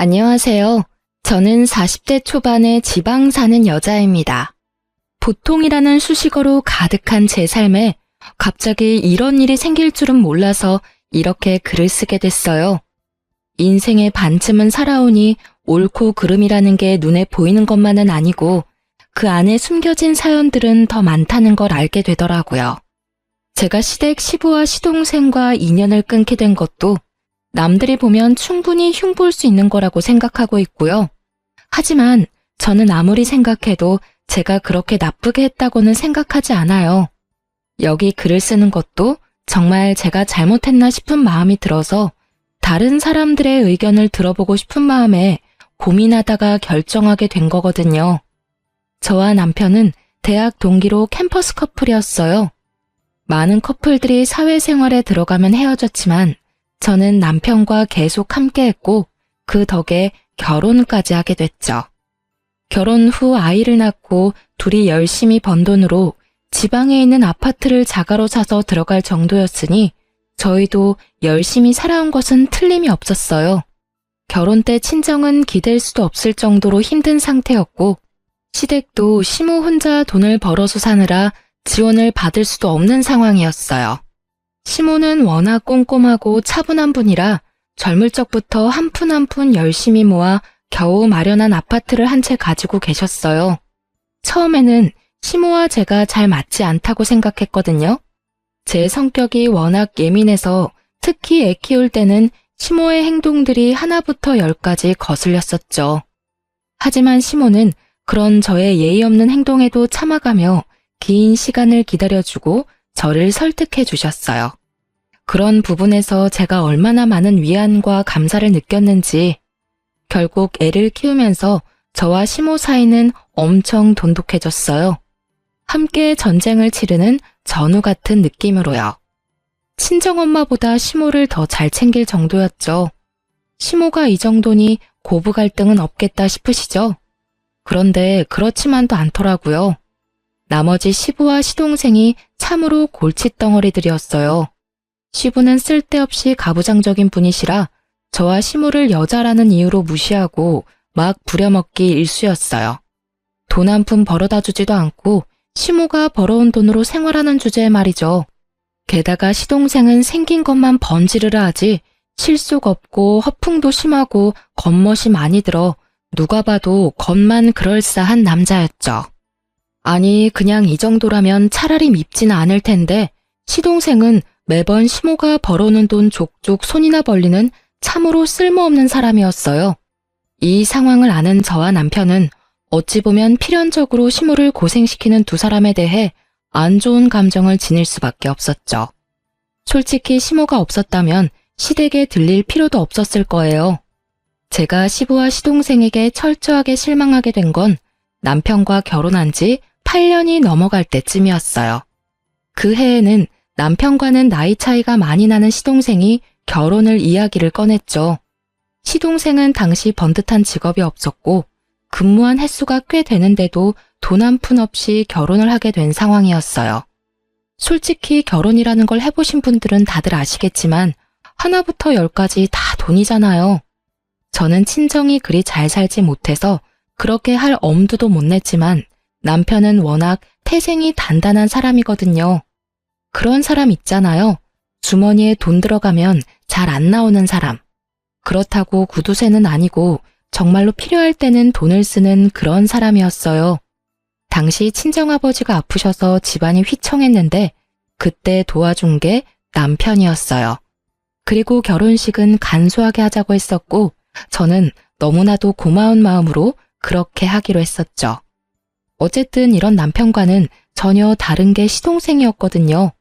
안녕하세요. 저는 40대 초반의 지방 사는 여자입니다. 보통이라는 수식어로 가득한 제 삶에 갑자기 이런 일이 생길 줄은 몰라서 이렇게 글을 쓰게 됐어요. 인생의 반쯤은 살아오니 옳고 그름이라는 게 눈에 보이는 것만은 아니고 그 안에 숨겨진 사연들은 더 많다는 걸 알게 되더라고요. 제가 시댁 시부와 시동생과 인연을 끊게 된 것도 남들이 보면 충분히 흉볼 수 있는 거라고 생각하고 있고요. 하지만 저는 아무리 생각해도 제가 그렇게 나쁘게 했다고는 생각하지 않아요. 여기 글을 쓰는 것도 정말 제가 잘못했나 싶은 마음이 들어서 다른 사람들의 의견을 들어보고 싶은 마음에 고민하다가 결정하게 된 거거든요. 저와 남편은 대학 동기로 캠퍼스 커플이었어요. 많은 커플들이 사회생활에 들어가면 헤어졌지만 저는 남편과 계속 함께했고 그 덕에 결혼까지 하게 됐죠. 결혼 후 아이를 낳고 둘이 열심히 번 돈으로 지방에 있는 아파트를 자가로 사서 들어갈 정도였으니 저희도 열심히 살아온 것은 틀림이 없었어요. 결혼 때 친정은 기댈 수도 없을 정도로 힘든 상태였고 시댁도 시모 혼자 돈을 벌어서 사느라 지원을 받을 수도 없는 상황이었어요. 시모는 워낙 꼼꼼하고 차분한 분이라 젊을 적부터 한 푼 한 푼 열심히 모아 겨우 마련한 아파트를 한 채 가지고 계셨어요. 처음에는 시모와 제가 잘 맞지 않다고 생각했거든요. 제 성격이 워낙 예민해서 특히 애 키울 때는 시모의 행동들이 하나부터 열까지 거슬렸었죠. 하지만 시모는 그런 저의 예의 없는 행동에도 참아가며 긴 시간을 기다려주고 저를 설득해 주셨어요. 그런 부분에서 제가 얼마나 많은 위안과 감사를 느꼈는지 결국 애를 키우면서 저와 시모 사이는 엄청 돈독해졌어요. 함께 전쟁을 치르는 전우 같은 느낌으로요. 친정엄마보다 시모를 더 잘 챙길 정도였죠. 시모가 이 정도니 고부 갈등은 없겠다 싶으시죠? 그런데 그렇지만도 않더라고요. 나머지 시부와 시동생이 참으로 골칫덩어리들이었어요. 시부는 쓸데없이 가부장적인 분이시라 저와 시모를 여자라는 이유로 무시하고 막 부려먹기 일쑤였어요. 돈 한 푼 벌어다 주지도 않고 시모가 벌어온 돈으로 생활하는 주제에 말이죠. 게다가 시동생은 생긴 것만 번지르르 하지 실속 없고 허풍도 심하고 겉멋이 많이 들어 누가 봐도 겉만 그럴싸한 남자였죠. 아니 그냥 이 정도라면 차라리 밉지는 않을 텐데 시동생은 매번 시모가 벌어오는 돈 족족 손이나 벌리는 참으로 쓸모없는 사람이었어요. 이 상황을 아는 저와 남편은 어찌 보면 필연적으로 시모를 고생시키는 두 사람에 대해 안 좋은 감정을 지닐 수밖에 없었죠. 솔직히 시모가 없었다면 시댁에 들릴 필요도 없었을 거예요. 제가 시부와 시동생에게 철저하게 실망하게 된 건 남편과 결혼한 지 8년이 넘어갈 때쯤이었어요. 그 해에는 남편과는 나이 차이가 많이 나는 시동생이 결혼을 이야기를 꺼냈죠. 시동생은 당시 번듯한 직업이 없었고 근무한 횟수가 꽤 되는데도 돈 한 푼 없이 결혼을 하게 된 상황이었어요. 솔직히 결혼이라는 걸 해보신 분들은 다들 아시겠지만 하나부터 열까지 다 돈이잖아요. 저는 친정이 그리 잘 살지 못해서 그렇게 할 엄두도 못 냈지만 남편은 워낙 태생이 단단한 사람이거든요. 그런 사람 있잖아요. 주머니에 돈 들어가면 잘 안 나오는 사람. 그렇다고 구두쇠는 아니고 정말로 필요할 때는 돈을 쓰는 그런 사람이었어요. 당시 친정아버지가 아프셔서 집안이 휘청했는데 그때 도와준 게 남편이었어요. 그리고 결혼식은 간소하게 하자고 했었고 저는 너무나도 고마운 마음으로 그렇게 하기로 했었죠. 어쨌든 이런 남편과는 전혀 다른 게 시동생이었거든요.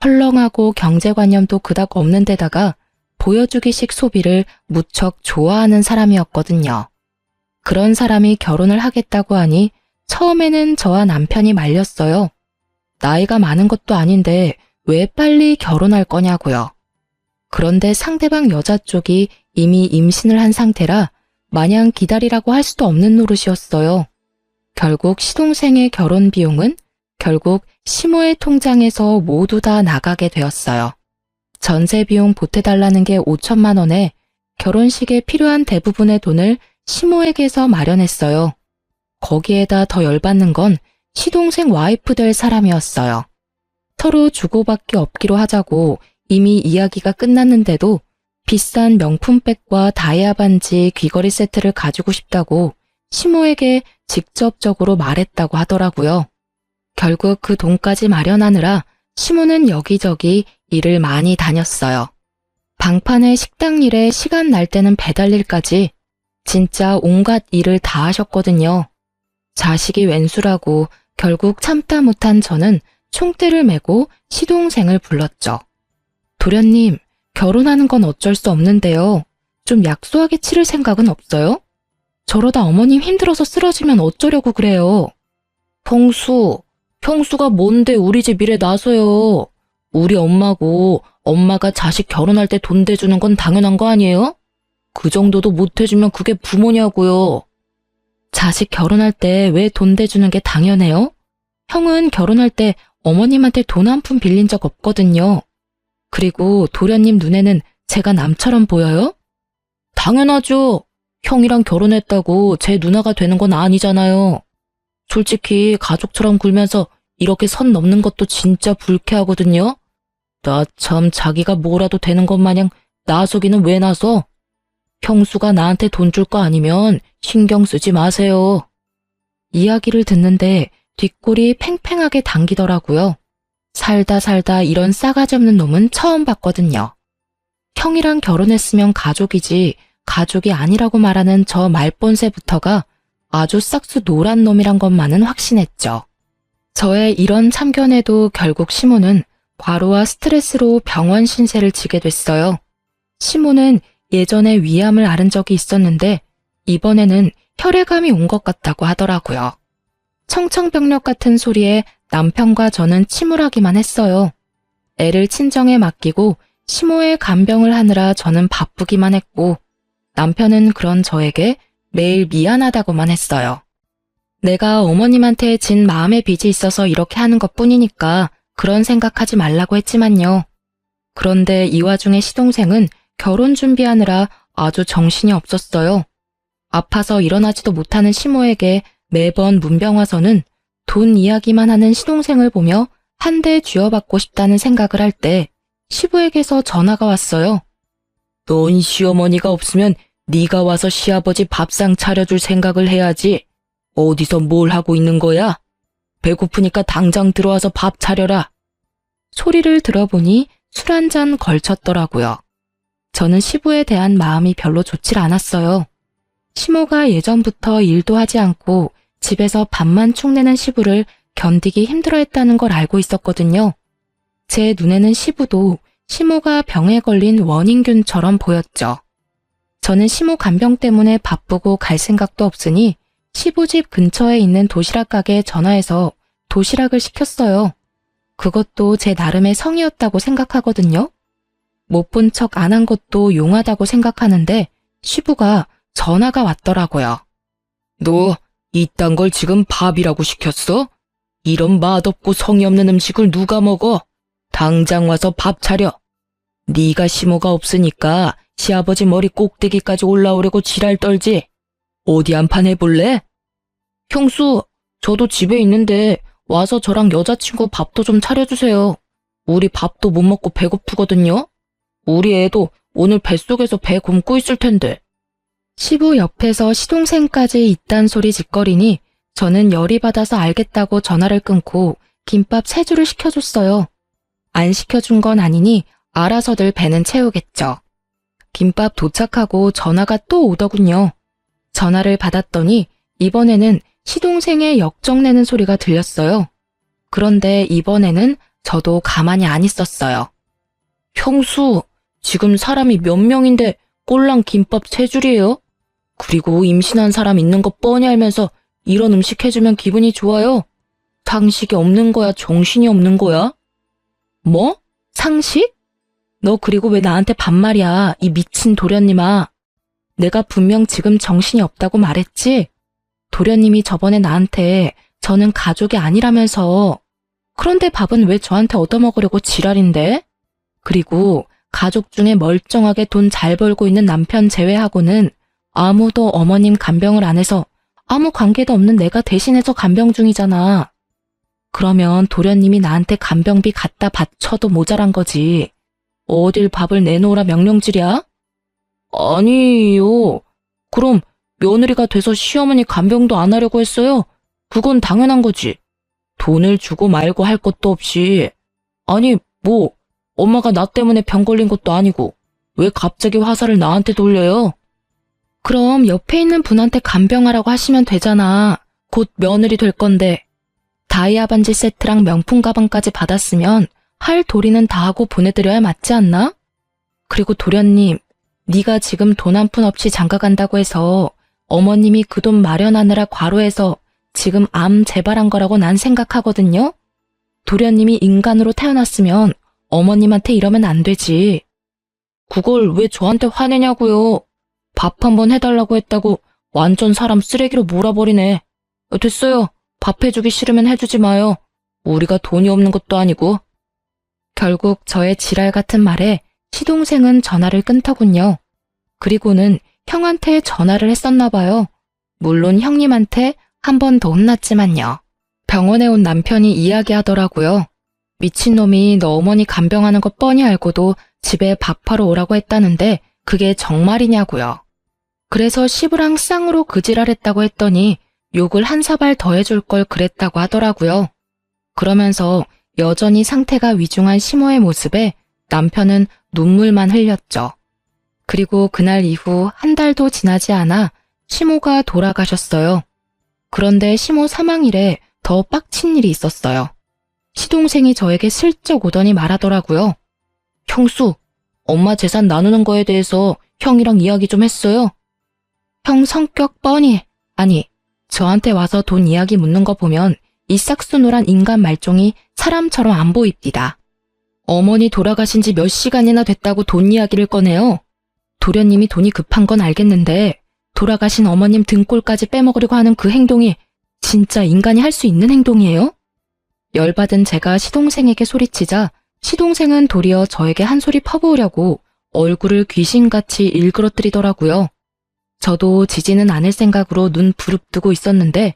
헐렁하고 경제관념도 그닥 없는 데다가 보여주기식 소비를 무척 좋아하는 사람이었거든요. 그런 사람이 결혼을 하겠다고 하니 처음에는 저와 남편이 말렸어요. 나이가 많은 것도 아닌데 왜 빨리 결혼할 거냐고요. 그런데 상대방 여자 쪽이 이미 임신을 한 상태라 마냥 기다리라고 할 수도 없는 노릇이었어요. 결국 시동생의 결혼 비용은 결국 시모의 통장에서 모두 다 나가게 되었어요. 전세 비용 보태달라는 게 5천만 원에 결혼식에 필요한 대부분의 돈을 시모에게서 마련했어요. 거기에다 더 열받는 건 시동생 와이프 될 사람이었어요. 서로 주고받기 없기로 하자고 이미 이야기가 끝났는데도 비싼 명품백과 다이아 반지 귀걸이 세트를 가지고 싶다고 시모에게 직접적으로 말했다고 하더라고요. 결국 그 돈까지 마련하느라 시모는 여기저기 일을 많이 다녔어요. 방판에 식당 일에 시간 날 때는 배달 일까지 진짜 온갖 일을 다 하셨거든요. 자식이 웬수라고 결국 참다 못한 저는 총대를 메고 시동생을 불렀죠. 도련님, 결혼하는 건 어쩔 수 없는데요. 좀 약소하게 치를 생각은 없어요? 저러다 어머님 힘들어서 쓰러지면 어쩌려고 그래요. 형수가 뭔데 우리 집 일에 나서요. 우리 엄마고 엄마가 자식 결혼할 때 돈 대주는 건 당연한 거 아니에요? 그 정도도 못 해주면 그게 부모냐고요. 자식 결혼할 때 왜 돈 대주는 게 당연해요? 형은 결혼할 때 어머님한테 돈 한 푼 빌린 적 없거든요. 그리고 도련님 눈에는 제가 남처럼 보여요? 당연하죠. 형이랑 결혼했다고 제 누나가 되는 건 아니잖아요. 솔직히 가족처럼 굴면서 이렇게 선 넘는 것도 진짜 불쾌하거든요. 나 참 자기가 뭐라도 되는 것 마냥 나서기는 왜 나서? 형수가 나한테 돈 줄 거 아니면 신경 쓰지 마세요. 이야기를 듣는데 뒷골이 팽팽하게 당기더라고요. 살다 이런 싸가지 없는 놈은 처음 봤거든요. 형이랑 결혼했으면 가족이지 가족이 아니라고 말하는 저 말본새부터가 아주 싹수 노란 놈이란 것만은 확신했죠. 저의 이런 참견에도 결국 시모는 과로와 스트레스로 병원 신세를 지게 됐어요. 시모는 예전에 위암을 앓은 적이 있었는데 이번에는 혈액암이 온 것 같다고 하더라고요. 청청병력 같은 소리에 남편과 저는 침울하기만 했어요. 애를 친정에 맡기고 시모의 간병을 하느라 저는 바쁘기만 했고 남편은 그런 저에게 매일 미안하다고만 했어요. 내가 어머님한테 진 마음의 빚이 있어서 이렇게 하는 것뿐이니까 그런 생각하지 말라고 했지만요. 그런데 이 와중에 시동생은 결혼 준비하느라 아주 정신이 없었어요. 아파서 일어나지도 못하는 시모에게 매번 문병 와서는 돈 이야기만 하는 시동생을 보며 한 대 쥐어받고 싶다는 생각을 할 때 시부에게서 전화가 왔어요. 넌 시어머니가 없으면 네가 와서 시아버지 밥상 차려줄 생각을 해야지. 어디서 뭘 하고 있는 거야? 배고프니까 당장 들어와서 밥 차려라. 소리를 들어보니 술 한 잔 걸쳤더라고요. 저는 시부에 대한 마음이 별로 좋질 않았어요. 시모가 예전부터 일도 하지 않고 집에서 밥만 축내는 시부를 견디기 힘들어했다는 걸 알고 있었거든요. 제 눈에는 시부도 시모가 병에 걸린 원인균처럼 보였죠. 저는 시모 간병 때문에 바쁘고 갈 생각도 없으니 시부 집 근처에 있는 도시락 가게에 전화해서 도시락을 시켰어요. 그것도 제 나름의 성의였다고 생각하거든요. 못 본 척 안 한 것도 용하다고 생각하는데 시부가 전화가 왔더라고요. 너 이딴 걸 지금 밥이라고 시켰어? 이런 맛없고 성의 없는 음식을 누가 먹어? 당장 와서 밥 차려. 네가 시모가 없으니까 시아버지 머리 꼭대기까지 올라오려고 지랄 떨지. 어디 한판 해볼래? 형수, 저도 집에 있는데 와서 저랑 여자친구 밥도 좀 차려주세요. 우리 밥도 못 먹고 배고프거든요. 우리 애도 오늘 뱃속에서 배 굶고 있을 텐데. 시부 옆에서 시동생까지 이딴 소리 짓거리니 저는 열이 받아서 알겠다고 전화를 끊고 김밥 3줄을 시켜줬어요. 안 시켜준 건 아니니 알아서들 배는 채우겠죠. 김밥 도착하고 전화가 또 오더군요. 전화를 받았더니 이번에는 시동생의 역정내는 소리가 들렸어요. 그런데 이번에는 저도 가만히 안 있었어요. 형수, 지금 사람이 몇 명인데 꼴랑 김밥 3줄이에요? 그리고 임신한 사람 있는 거 뻔히 알면서 이런 음식 해주면 기분이 좋아요? 상식이 없는 거야, 정신이 없는 거야? 뭐? 상식? 너 그리고 왜 나한테 반말이야, 이 미친 도련님아. 내가 분명 지금 정신이 없다고 말했지? 도련님이 저번에 나한테 저는 가족이 아니라면서. 그런데 밥은 왜 저한테 얻어먹으려고 지랄인데? 그리고 가족 중에 멀쩡하게 돈 잘 벌고 있는 남편 제외하고는 아무도 어머님 간병을 안 해서 아무 관계도 없는 내가 대신해서 간병 중이잖아. 그러면 도련님이 나한테 간병비 갖다 바쳐도 모자란 거지. 어딜 밥을 내놓으라 명령질이야? 아니요. 그럼 며느리가 돼서 시어머니 간병도 안 하려고 했어요? 그건 당연한 거지. 돈을 주고 말고 할 것도 없이. 아니, 뭐 엄마가 나 때문에 병 걸린 것도 아니고 왜 갑자기 화살을 나한테 돌려요? 그럼 옆에 있는 분한테 간병하라고 하시면 되잖아. 곧 며느리 될 건데. 다이아 반지 세트랑 명품 가방까지 받았으면 할 도리는 다 하고 보내드려야 맞지 않나? 그리고 도련님, 네가 지금 돈 한 푼 없이 장가 간다고 해서 어머님이 그 돈 마련하느라 과로해서 지금 암 재발한 거라고 난 생각하거든요? 도련님이 인간으로 태어났으면 어머님한테 이러면 안 되지. 그걸 왜 저한테 화내냐고요. 밥 한번 해달라고 했다고 완전 사람 쓰레기로 몰아버리네. 됐어요. 밥 해주기 싫으면 해주지 마요. 우리가 돈이 없는 것도 아니고. 결국 저의 지랄 같은 말에 시동생은 전화를 끊더군요. 그리고는 형한테 전화를 했었나 봐요. 물론 형님한테 한 번 더 혼났지만요. 병원에 온 남편이 이야기하더라고요. 미친놈이 너 어머니 간병하는 거 뻔히 알고도 집에 밥하러 오라고 했다는데 그게 정말이냐고요. 그래서 시부랑 쌍으로 그 지랄했다고 했더니 욕을 한 사발 더 해줄 걸 그랬다고 하더라고요. 그러면서 여전히 상태가 위중한 시모의 모습에 남편은 눈물만 흘렸죠. 그리고 그날 이후 한 달도 지나지 않아 시모가 돌아가셨어요. 그런데 시모 사망일에 더 빡친 일이 있었어요. 시동생이 저에게 슬쩍 오더니 말하더라고요. 형수, 엄마 재산 나누는 거에 대해서 형이랑 이야기 좀 했어요? 형 성격 뻔히, 아니, 저한테 와서 돈 이야기 묻는 거 보면 이 싹수노란 인간 말종이 사람처럼 안 보입니다. 어머니 돌아가신 지 몇 시간이나 됐다고 돈 이야기를 꺼내요. 도련님이 돈이 급한 건 알겠는데 돌아가신 어머님 등골까지 빼먹으려고 하는 그 행동이 진짜 인간이 할 수 있는 행동이에요? 열받은 제가 시동생에게 소리치자 시동생은 도리어 저에게 한 소리 퍼부으려고 얼굴을 귀신같이 일그러뜨리더라고요. 저도 지지는 않을 생각으로 눈 부릅뜨고 있었는데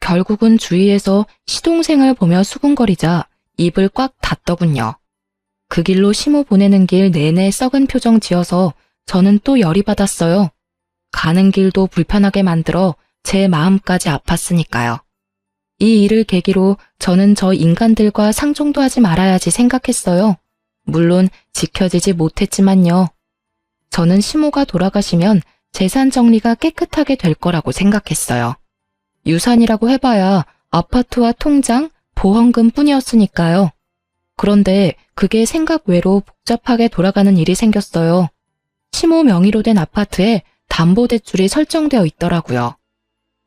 결국은 주위에서 시동생을 보며 수군거리자 입을 꽉 닫더군요. 그 길로 시모 보내는 길 내내 썩은 표정 지어서 저는 또 열이 받았어요. 가는 길도 불편하게 만들어 제 마음까지 아팠으니까요. 이 일을 계기로 저는 저 인간들과 상종도 하지 말아야지 생각했어요. 물론 지켜지지 못했지만요. 저는 시모가 돌아가시면 재산 정리가 깨끗하게 될 거라고 생각했어요. 유산이라고 해봐야 아파트와 통장, 보험금 뿐이었으니까요. 그런데 그게 생각 외로 복잡하게 돌아가는 일이 생겼어요. 시모 명의로 된 아파트에 담보대출이 설정되어 있더라고요.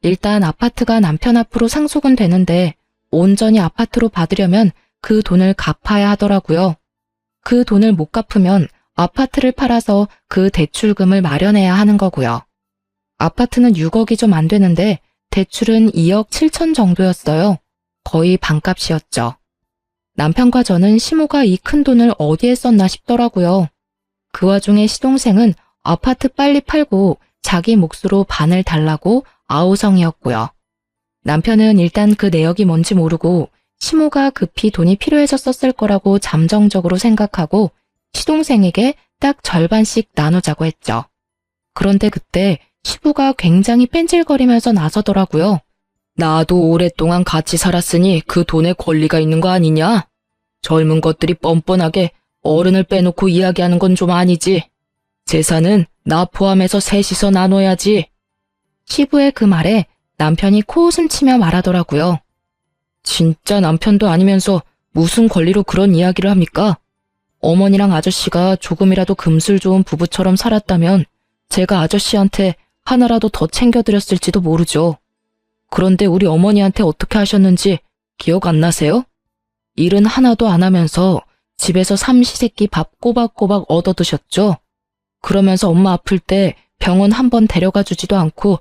일단 아파트가 남편 앞으로 상속은 되는데 온전히 아파트로 받으려면 그 돈을 갚아야 하더라고요. 그 돈을 못 갚으면 아파트를 팔아서 그 대출금을 마련해야 하는 거고요. 아파트는 6억이 좀 안 되는데 대출은 2억 7천 정도였어요. 거의 반값이었죠. 남편과 저는 시모가 이 큰 돈을 어디에 썼나 싶더라고요. 그 와중에 시동생은 아파트 빨리 팔고 자기 몫으로 반을 달라고 아우성이었고요. 남편은 일단 그 내역이 뭔지 모르고 시모가 급히 돈이 필요해서 썼을 거라고 잠정적으로 생각하고 시동생에게 딱 절반씩 나누자고 했죠. 그런데 그때 시부가 굉장히 뺀질거리면서 나서더라고요. 나도 오랫동안 같이 살았으니 그 돈에 권리가 있는 거 아니냐? 젊은 것들이 뻔뻔하게 어른을 빼놓고 이야기하는 건 좀 아니지. 재산은 나 포함해서 셋이서 나눠야지. 시부의 그 말에 남편이 코웃음 치며 말하더라고요. 진짜 남편도 아니면서 무슨 권리로 그런 이야기를 합니까? 어머니랑 아저씨가 조금이라도 금술 좋은 부부처럼 살았다면 제가 아저씨한테 하나라도 더 챙겨드렸을지도 모르죠. 그런데 우리 어머니한테 어떻게 하셨는지 기억 안 나세요? 일은 하나도 안 하면서 집에서 삼시세끼 밥 꼬박꼬박 얻어드셨죠? 그러면서 엄마 아플 때 병원 한 번 데려가 주지도 않고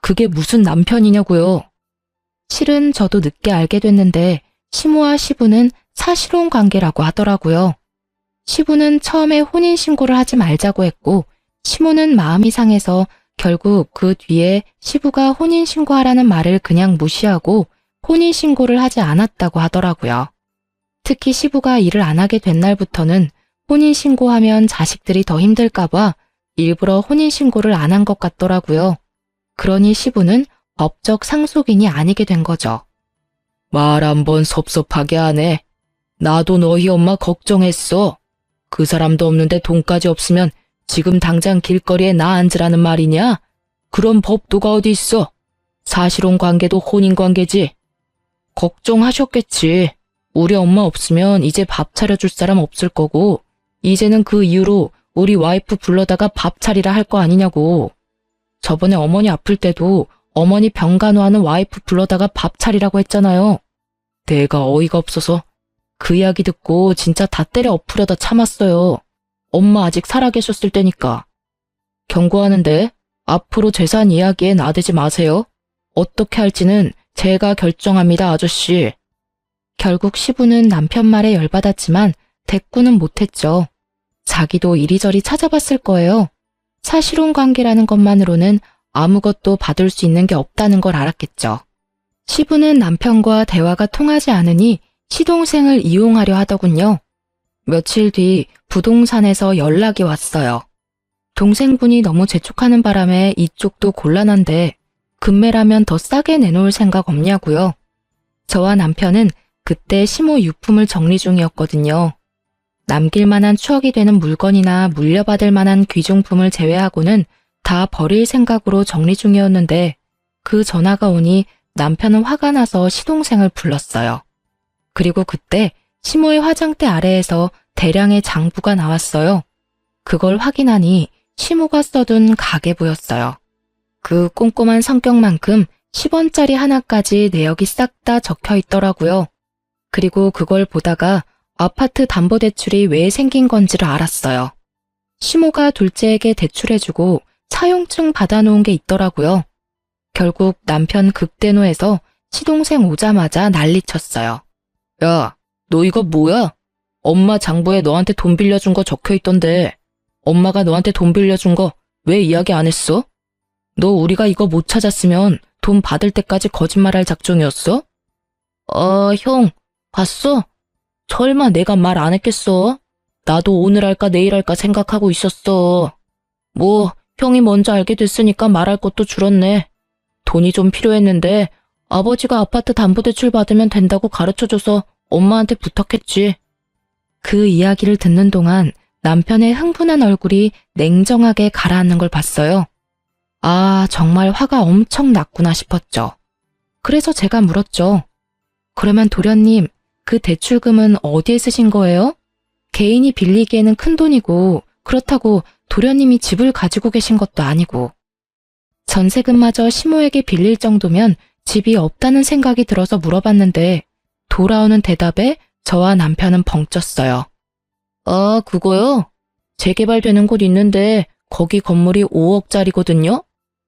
그게 무슨 남편이냐고요. 실은 저도 늦게 알게 됐는데 시모와 시부는 사실혼 관계라고 하더라고요. 시부는 처음에 혼인신고를 하지 말자고 했고 시모는 마음이 상해서 결국 그 뒤에 시부가 혼인신고하라는 말을 그냥 무시하고 혼인신고를 하지 않았다고 하더라고요. 특히 시부가 일을 안 하게 된 날부터는 혼인신고하면 자식들이 더 힘들까봐 일부러 혼인신고를 안 한 것 같더라고요. 그러니 시부는 법적 상속인이 아니게 된 거죠. 말 한번 섭섭하게 하네. 나도 너희 엄마 걱정했어. 그 사람도 없는데 돈까지 없으면 지금 당장 길거리에 나 앉으라는 말이냐? 그런 법도가 어디 있어? 사실혼 관계도 혼인 관계지. 걱정하셨겠지. 우리 엄마 없으면 이제 밥 차려줄 사람 없을 거고 이제는 그 이후로 우리 와이프 불러다가 밥 차리라 할 거 아니냐고. 저번에 어머니 아플 때도 어머니 병간호하는 와이프 불러다가 밥 차리라고 했잖아요. 내가 어이가 없어서 그 이야기 듣고 진짜 다 때려 엎으려다 참았어요. 엄마 아직 살아계셨을 때니까. 경고하는데 앞으로 재산 이야기에 나대지 마세요. 어떻게 할지는 제가 결정합니다, 아저씨. 결국 시부는 남편 말에 열받았지만 대꾸는 못했죠. 자기도 이리저리 찾아봤을 거예요. 사실혼 관계라는 것만으로는 아무것도 받을 수 있는 게 없다는 걸 알았겠죠. 시부는 남편과 대화가 통하지 않으니 시동생을 이용하려 하더군요. 며칠 뒤 부동산에서 연락이 왔어요. 동생분이 너무 재촉하는 바람에 이쪽도 곤란한데 금매라면 더 싸게 내놓을 생각 없냐고요. 저와 남편은 그때 시모 유품을 정리 중이었거든요. 남길 만한 추억이 되는 물건이나 물려받을 만한 귀중품을 제외하고는 다 버릴 생각으로 정리 중이었는데 그 전화가 오니 남편은 화가 나서 시동생을 불렀어요. 그리고 그때 시모의 화장대 아래에서 대량의 장부가 나왔어요. 그걸 확인하니 시모가 써둔 가계부였어요. 그 꼼꼼한 성격만큼 10원짜리 하나까지 내역이 싹 다 적혀 있더라고요. 그리고 그걸 보다가 아파트 담보대출이 왜 생긴 건지를 알았어요. 시모가 둘째에게 대출해주고 차용증 받아놓은 게 있더라고요. 결국 남편 극대노해서 시동생 오자마자 난리쳤어요. 야, 너 이거 뭐야? 엄마 장부에 너한테 돈 빌려준 거 적혀 있던데 엄마가 너한테 돈 빌려준 거 왜 이야기 안 했어? 너 우리가 이거 못 찾았으면 돈 받을 때까지 거짓말할 작정이었어? 형, 봤어? 설마 내가 말 안 했겠어? 나도 오늘 할까 내일 할까 생각하고 있었어. 뭐 형이 먼저 알게 됐으니까 말할 것도 줄었네. 돈이 좀 필요했는데 아버지가 아파트 담보대출 받으면 된다고 가르쳐줘서 엄마한테 부탁했지. 그 이야기를 듣는 동안 남편의 흥분한 얼굴이 냉정하게 가라앉는 걸 봤어요. 아, 정말 화가 엄청 났구나 싶었죠. 그래서 제가 물었죠. 그러면 도련님, 그 대출금은 어디에 쓰신 거예요? 개인이 빌리기에는 큰 돈이고 그렇다고 도련님이 집을 가지고 계신 것도 아니고. 전세금마저 시모에게 빌릴 정도면 집이 없다는 생각이 들어서 물어봤는데 돌아오는 대답에 저와 남편은 벙쪘어요. 아, 그거요? 재개발되는 곳 있는데 거기 건물이 5억짜리거든요?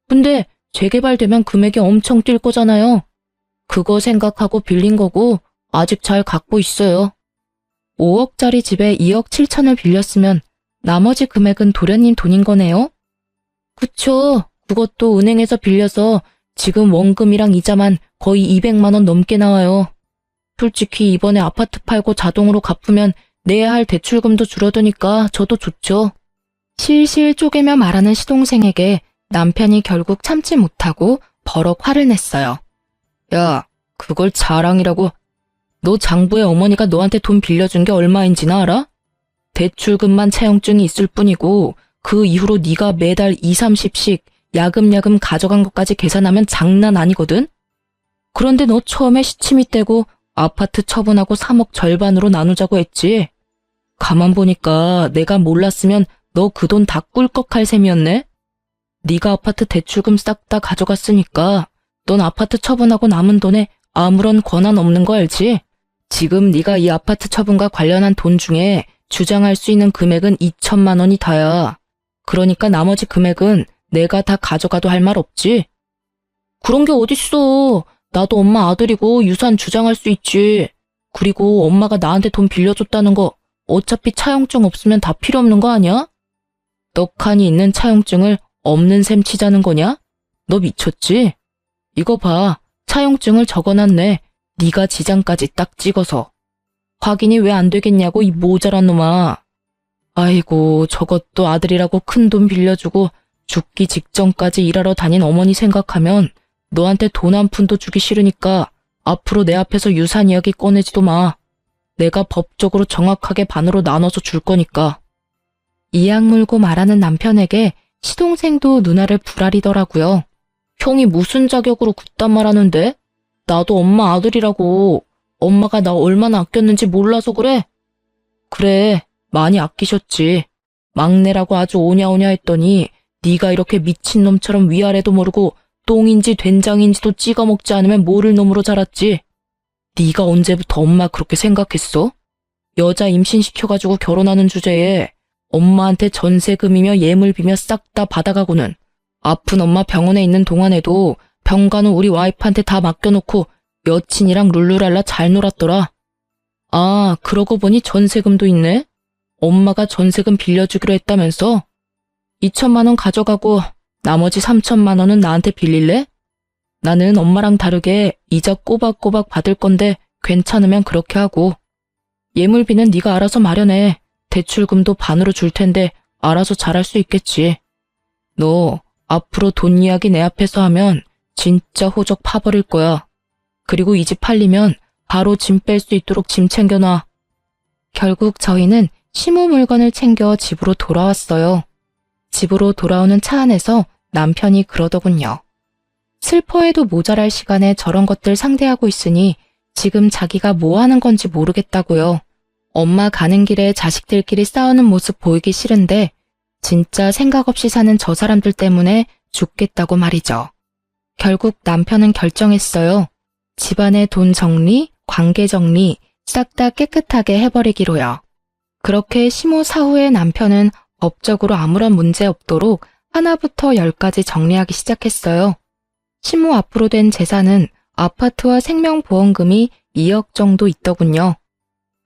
근데 재개발되면 금액이 엄청 뛸 거잖아요. 그거 생각하고 빌린 거고 아직 잘 갖고 있어요. 5억짜리 집에 2억 7천을 빌렸으면 나머지 금액은 도련님 돈인 거네요? 그쵸. 그것도 은행에서 빌려서 지금 원금이랑 이자만 거의 200만 원 넘게 나와요. 솔직히 이번에 아파트 팔고 자동으로 갚으면 내야 할 대출금도 줄어드니까 저도 좋죠. 실실 쪼개며 말하는 시동생에게 남편이 결국 참지 못하고 버럭 화를 냈어요. 야, 그걸 자랑이라고. 너 장부에 어머니가 너한테 돈 빌려준 게 얼마인지나 알아? 대출금만 차용증이 있을 뿐이고 그 이후로 네가 매달 2, 30씩 야금야금 가져간 것까지 계산하면 장난 아니거든? 그런데 너 처음에 시치미 떼고 아파트 처분하고 3억 절반으로 나누자고 했지. 가만 보니까 내가 몰랐으면 너 그 돈 다 꿀꺽할 셈이었네? 네가 아파트 대출금 싹 다 가져갔으니까 넌 아파트 처분하고 남은 돈에 아무런 권한 없는 거 알지? 지금 네가 이 아파트 처분과 관련한 돈 중에 주장할 수 있는 금액은 2천만 원이 다야. 그러니까 나머지 금액은 내가 다 가져가도 할 말 없지? 그런 게 어딨어. 나도 엄마 아들이고 유산 주장할 수 있지. 그리고 엄마가 나한테 돈 빌려줬다는 거 어차피 차용증 없으면 다 필요 없는 거 아니야? 떡하니 있는 차용증을 없는 셈 치자는 거냐? 너 미쳤지? 이거 봐. 차용증을 적어놨네. 네가 지장까지 딱 찍어서. 확인이 왜 안 되겠냐고 이 모자란 놈아. 아이고 저것도 아들이라고 큰돈 빌려주고 죽기 직전까지 일하러 다닌 어머니 생각하면 너한테 돈 한 푼도 주기 싫으니까 앞으로 내 앞에서 유산 이야기 꺼내지도 마. 내가 법적으로 정확하게 반으로 나눠서 줄 거니까. 이악 물고 말하는 남편에게 시동생도 누나를 부라리더라고요. 형이 무슨 자격으로 그딴 말하는데? 나도 엄마 아들이라고. 엄마가 나 얼마나 아꼈는지 몰라서 그래? 그래, 많이 아끼셨지. 막내라고 아주 오냐오냐 했더니 네가 이렇게 미친놈처럼 위아래도 모르고 똥인지 된장인지도 찍어 먹지 않으면 모를 놈으로 자랐지. 네가 언제부터 엄마 그렇게 생각했어? 여자 임신시켜가지고 결혼하는 주제에 엄마한테 전세금이며 예물 비며 싹 다 받아가고는 아픈 엄마 병원에 있는 동안에도 병가는 우리 와이프한테 다 맡겨놓고 여친이랑 룰루랄라 잘 놀았더라. 아, 그러고 보니 전세금도 있네? 엄마가 전세금 빌려주기로 했다면서? 2천만 원 가져가고 나머지 3천만 원은 나한테 빌릴래? 나는 엄마랑 다르게 이자 꼬박꼬박 받을 건데 괜찮으면 그렇게 하고. 예물비는 네가 알아서 마련해. 대출금도 반으로 줄 텐데 알아서 잘할 수 있겠지. 너 앞으로 돈 이야기 내 앞에서 하면 진짜 호적 파버릴 거야. 그리고 이 집 팔리면 바로 짐 뺄 수 있도록 짐 챙겨놔. 결국 저희는 시모 물건을 챙겨 집으로 돌아왔어요. 집으로 돌아오는 차 안에서 남편이 그러더군요. 슬퍼해도 모자랄 시간에 저런 것들 상대하고 있으니 지금 자기가 뭐 하는 건지 모르겠다고요. 엄마 가는 길에 자식들끼리 싸우는 모습 보이기 싫은데 진짜 생각 없이 사는 저 사람들 때문에 죽겠다고 말이죠. 결국 남편은 결정했어요. 집안의 돈 정리, 관계 정리 싹 다 깨끗하게 해버리기로요. 그렇게 시모 사후에 남편은 법적으로 아무런 문제 없도록 하나부터 10까지 정리하기 시작했어요. 시모 앞으로 된 재산은 아파트와 생명보험금이 2억 정도 있더군요.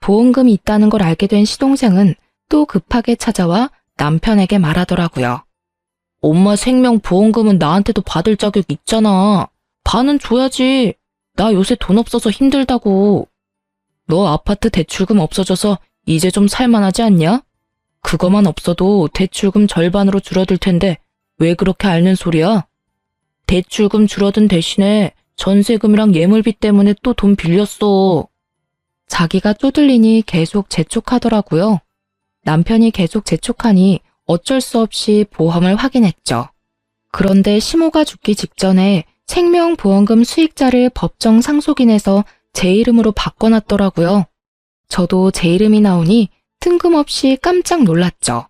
보험금이 있다는 걸 알게 된 시동생은 또 급하게 찾아와 남편에게 말하더라고요. 엄마 생명보험금은 나한테도 받을 자격 있잖아. 반은 줘야지. 나 요새 돈 없어서 힘들다고. 너 아파트 대출금 없어져서 이제 좀 살만하지 않냐? 그거만 없어도 대출금 절반으로 줄어들 텐데 왜 그렇게 앓는 소리야? 대출금 줄어든 대신에 전세금이랑 예물비 때문에 또 돈 빌렸어. 자기가 쪼들리니 계속 재촉하더라고요. 남편이 계속 재촉하니 어쩔 수 없이 보험을 확인했죠. 그런데 시모가 죽기 직전에 생명보험금 수익자를 법정 상속인에서 제 이름으로 바꿔놨더라고요. 저도 제 이름이 나오니 뜬금없이 깜짝 놀랐죠.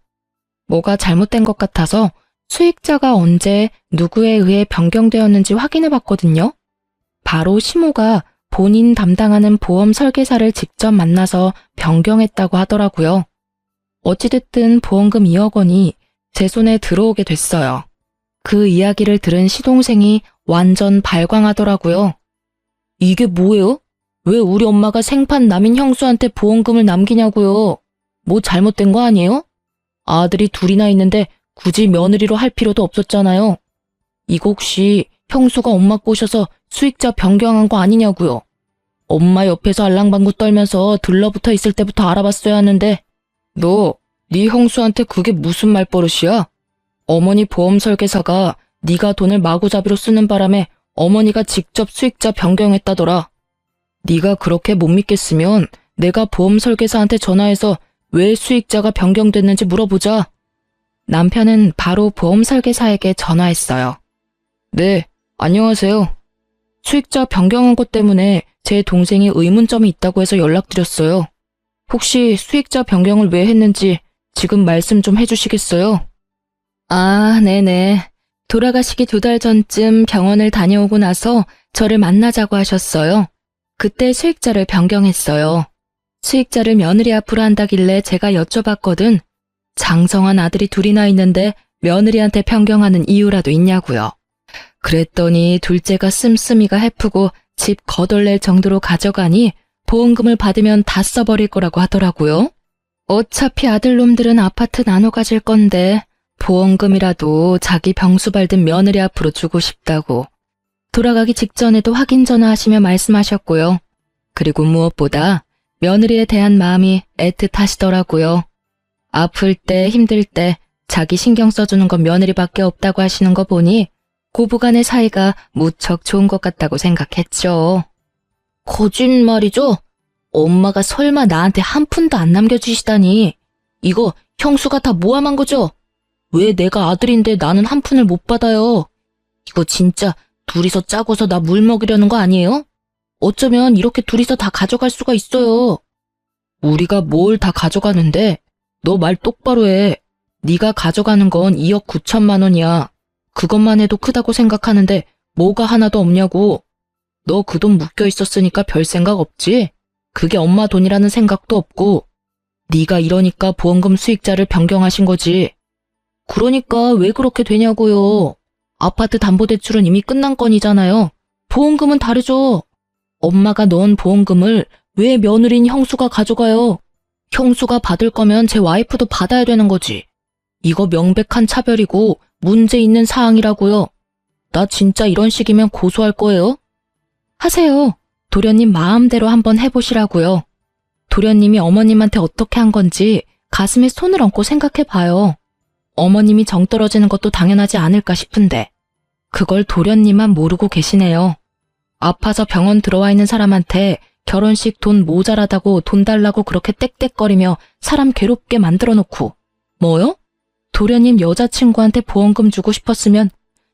뭐가 잘못된 것 같아서 수익자가 언제 누구에 의해 변경되었는지 확인해봤거든요. 바로 시모가 본인 담당하는 보험 설계사를 직접 만나서 변경했다고 하더라고요. 어찌됐든 보험금 2억 원이 제 손에 들어오게 됐어요. 그 이야기를 들은 시동생이 완전 발광하더라고요. 이게 뭐예요? 왜 우리 엄마가 생판 남인 형수한테 보험금을 남기냐고요? 뭐 잘못된 거 아니에요? 아들이 둘이나 있는데 굳이 며느리로 할 필요도 없었잖아요. 이거 혹시 형수가 엄마 꼬셔서 수익자 변경한 거 아니냐고요? 엄마 옆에서 알랑방구 떨면서 들러붙어 있을 때부터 알아봤어야 하는데 네 형수한테 그게 무슨 말버릇이야? 어머니 보험 설계사가 네가 돈을 마구잡이로 쓰는 바람에 어머니가 직접 수익자 변경했다더라. 네가 그렇게 못 믿겠으면 내가 보험 설계사한테 전화해서 왜 수익자가 변경됐는지 물어보자. 남편은 바로 보험 설계사에게 전화했어요. 네, 안녕하세요. 수익자 변경한 것 때문에 제 동생이 의문점이 있다고 해서 연락드렸어요. 혹시 수익자 변경을 왜 했는지 지금 말씀 좀 해주시겠어요? 아, 네네. 돌아가시기 2달 전쯤 병원을 다녀오고 나서 저를 만나자고 하셨어요. 그때 수익자를 변경했어요. 수익자를 며느리 앞으로 한다길래 제가 여쭤봤거든. 장성한 아들이 둘이나 있는데 며느리한테 변경하는 이유라도 있냐고요. 그랬더니 둘째가 씀씀이가 해프고 집 거덜낼 정도로 가져가니 보험금을 받으면 다 써버릴 거라고 하더라고요. 어차피 아들놈들은 아파트 나눠 가질 건데 보험금이라도 자기 병수 밟은 며느리 앞으로 주고 싶다고 돌아가기 직전에도 확인 전화하시며 말씀하셨고요. 그리고 무엇보다 며느리에 대한 마음이 애틋하시더라고요. 아플 때 힘들 때 자기 신경 써주는 건 며느리밖에 없다고 하시는 거 보니 고부간의 사이가 무척 좋은 것 같다고 생각했죠. 거짓말이죠? 엄마가 설마 나한테 한 푼도 안 남겨주시다니. 이거 형수가 다 모함한 거죠? 왜 내가 아들인데 나는 한 푼을 못 받아요? 이거 진짜 둘이서 짜고서 나 물 먹이려는 거 아니에요? 어쩌면 이렇게 둘이서 다 가져갈 수가 있어요. 우리가 뭘 다 가져가는데? 너 말 똑바로 해. 네가 가져가는 건 2억 9천만 원이야. 그것만 해도 크다고 생각하는데 뭐가 하나도 없냐고. 너 그 돈 묶여 있었으니까 별 생각 없지? 그게 엄마 돈이라는 생각도 없고 네가 이러니까 보험금 수익자를 변경하신 거지. 그러니까 왜 그렇게 되냐고요. 아파트 담보대출은 이미 끝난 건이잖아요. 보험금은 다르죠. 엄마가 넣은 보험금을 왜 며느리인 형수가 가져가요? 형수가 받을 거면 제 와이프도 받아야 되는 거지. 이거 명백한 차별이고 문제 있는 사항이라고요. 나 진짜 이런 식이면 고소할 거예요. 하세요. 도련님 마음대로 한번 해보시라고요. 도련님이 어머님한테 어떻게 한 건지 가슴에 손을 얹고 생각해봐요. 어머님이 정 떨어지는 것도 당연하지 않을까 싶은데 그걸 도련님만 모르고 계시네요. 아파서 병원 들어와 있는 사람한테 결혼식 돈 모자라다고 돈 달라고 그렇게 떽떽거리며 사람 괴롭게 만들어 놓고 뭐요? 도련님 여자친구한테 보험금 주고 싶었으면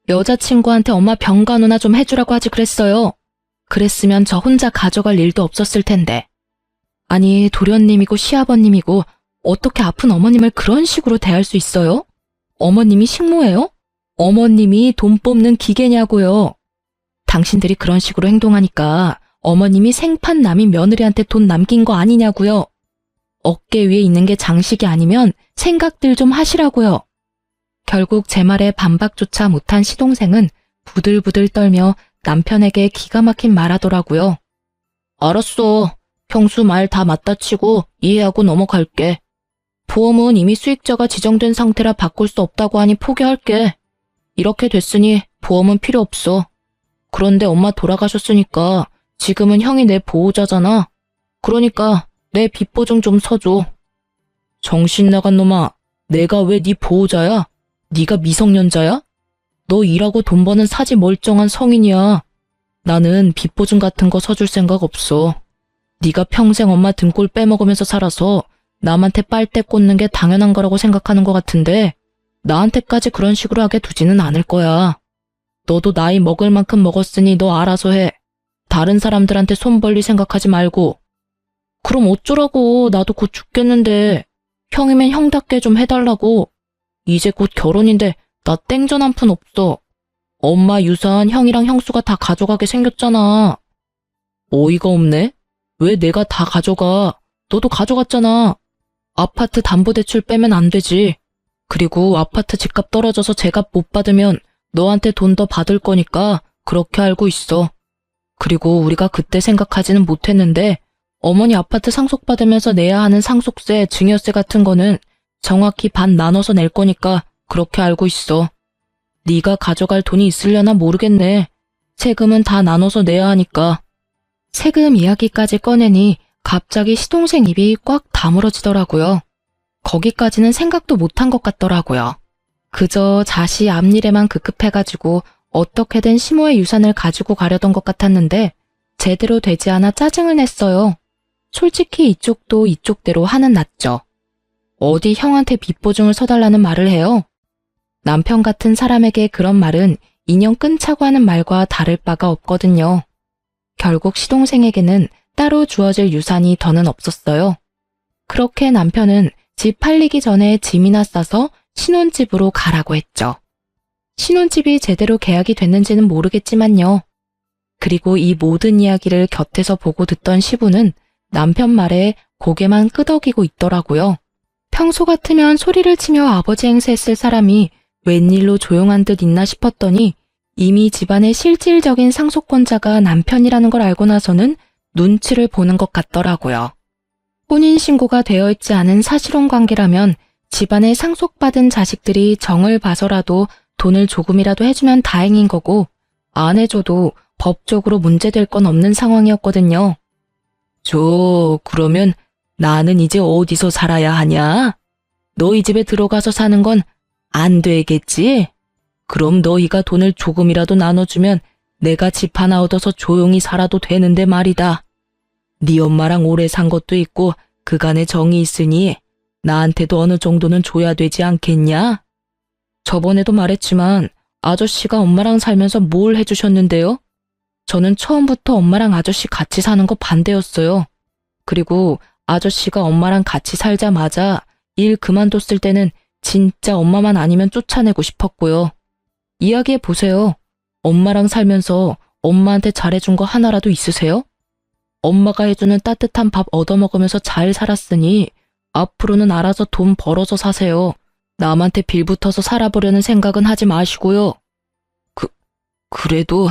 여자친구한테 엄마 병간호나 좀 해주라고 하지 그랬어요. 그랬으면 저 혼자 가져갈 일도 없었을 텐데. 아니 도련님이고 시아버님이고 어떻게 아픈 어머님을 그런 식으로 대할 수 있어요? 어머님이 식모예요? 어머님이 돈 뽑는 기계냐고요. 당신들이 그런 식으로 행동하니까 어머님이 생판 남인 며느리한테 돈 남긴 거 아니냐고요. 어깨 위에 있는 게 장식이 아니면 생각들 좀 하시라고요. 결국 제 말에 반박조차 못한 시동생은 부들부들 떨며 남편에게 기가 막힌 말하더라고요. 알았어. 형수 말 다 맞다 치고 이해하고 넘어갈게. 보험은 이미 수익자가 지정된 상태라 바꿀 수 없다고 하니 포기할게. 이렇게 됐으니 보험은 필요 없어. 그런데 엄마 돌아가셨으니까 지금은 형이 내 보호자잖아. 그러니까 내 빚보증 좀 서줘. 정신 나간 놈아. 내가 왜 네 보호자야? 네가 미성년자야? 너 일하고 돈 버는 사지 멀쩡한 성인이야. 나는 빚보증 같은 거 서줄 생각 없어. 네가 평생 엄마 등골 빼먹으면서 살아서 남한테 빨대 꽂는 게 당연한 거라고 생각하는 것 같은데 나한테까지 그런 식으로 하게 두지는 않을 거야. 너도 나이 먹을 만큼 먹었으니 너 알아서 해. 다른 사람들한테 손 벌릴 생각하지 말고. 그럼 어쩌라고. 나도 곧 죽겠는데. 형이면 형답게 좀 해달라고. 이제 곧 결혼인데 나 땡전 한 푼 없어. 엄마 유산 형이랑 형수가 다 가져가게 생겼잖아. 어이가 없네. 왜 내가 다 가져가? 너도 가져갔잖아. 아파트 담보대출 빼면 안 되지. 그리고 아파트 집값 떨어져서 제값 못 받으면 너한테 돈 더 받을 거니까 그렇게 알고 있어. 그리고 우리가 그때 생각하지는 못했는데 어머니 아파트 상속받으면서 내야 하는 상속세, 증여세 같은 거는 정확히 반 나눠서 낼 거니까 그렇게 알고 있어. 네가 가져갈 돈이 있으려나 모르겠네. 세금은 다 나눠서 내야 하니까. 세금 이야기까지 꺼내니 갑자기 시동생 입이 꽉 다물어지더라고요. 거기까지는 생각도 못한 것 같더라고요. 그저 자시 앞일에만 급급해가지고 어떻게든 시모의 유산을 가지고 가려던 것 같았는데 제대로 되지 않아 짜증을 냈어요. 솔직히 이쪽도 이쪽대로 화는 났죠. 어디 형한테 빚보증을 서달라는 말을 해요? 남편 같은 사람에게 그런 말은 인연 끊자고 하는 말과 다를 바가 없거든요. 결국 시동생에게는 따로 주어질 유산이 더는 없었어요. 그렇게 남편은 집 팔리기 전에 짐이나 싸서 신혼집으로 가라고 했죠. 신혼집이 제대로 계약이 됐는지는 모르겠지만요. 그리고 이 모든 이야기를 곁에서 보고 듣던 시부는 남편 말에 고개만 끄덕이고 있더라고요. 평소 같으면 소리를 치며 아버지 행세했을 사람이 웬일로 조용한 듯 있나 싶었더니 이미 집안의 실질적인 상속권자가 남편이라는 걸 알고 나서는 눈치를 보는 것 같더라고요. 혼인신고가 되어 있지 않은 사실혼 관계라면 집안에 상속받은 자식들이 정을 봐서라도 돈을 조금이라도 해주면 다행인 거고 안 해줘도 법적으로 문제될 건 없는 상황이었거든요. 그러면 나는 이제 어디서 살아야 하냐? 너희 집에 들어가서 사는 건 안 되겠지? 그럼 너희가 돈을 조금이라도 나눠주면 내가 집 하나 얻어서 조용히 살아도 되는데 말이다. 네 엄마랑 오래 산 것도 있고 그간의 정이 있으니 나한테도 어느 정도는 줘야 되지 않겠냐? 저번에도 말했지만 아저씨가 엄마랑 살면서 뭘 해주셨는데요? 저는 처음부터 엄마랑 아저씨 같이 사는 거 반대였어요. 그리고 아저씨가 엄마랑 같이 살자마자 일 그만뒀을 때는 진짜 엄마만 아니면 쫓아내고 싶었고요. 이야기해 보세요. 엄마랑 살면서 엄마한테 잘해준 거 하나라도 있으세요? 엄마가 해주는 따뜻한 밥 얻어먹으면서 잘 살았으니 앞으로는 알아서 돈 벌어서 사세요. 남한테 빌붙어서 살아보려는 생각은 하지 마시고요. 그래도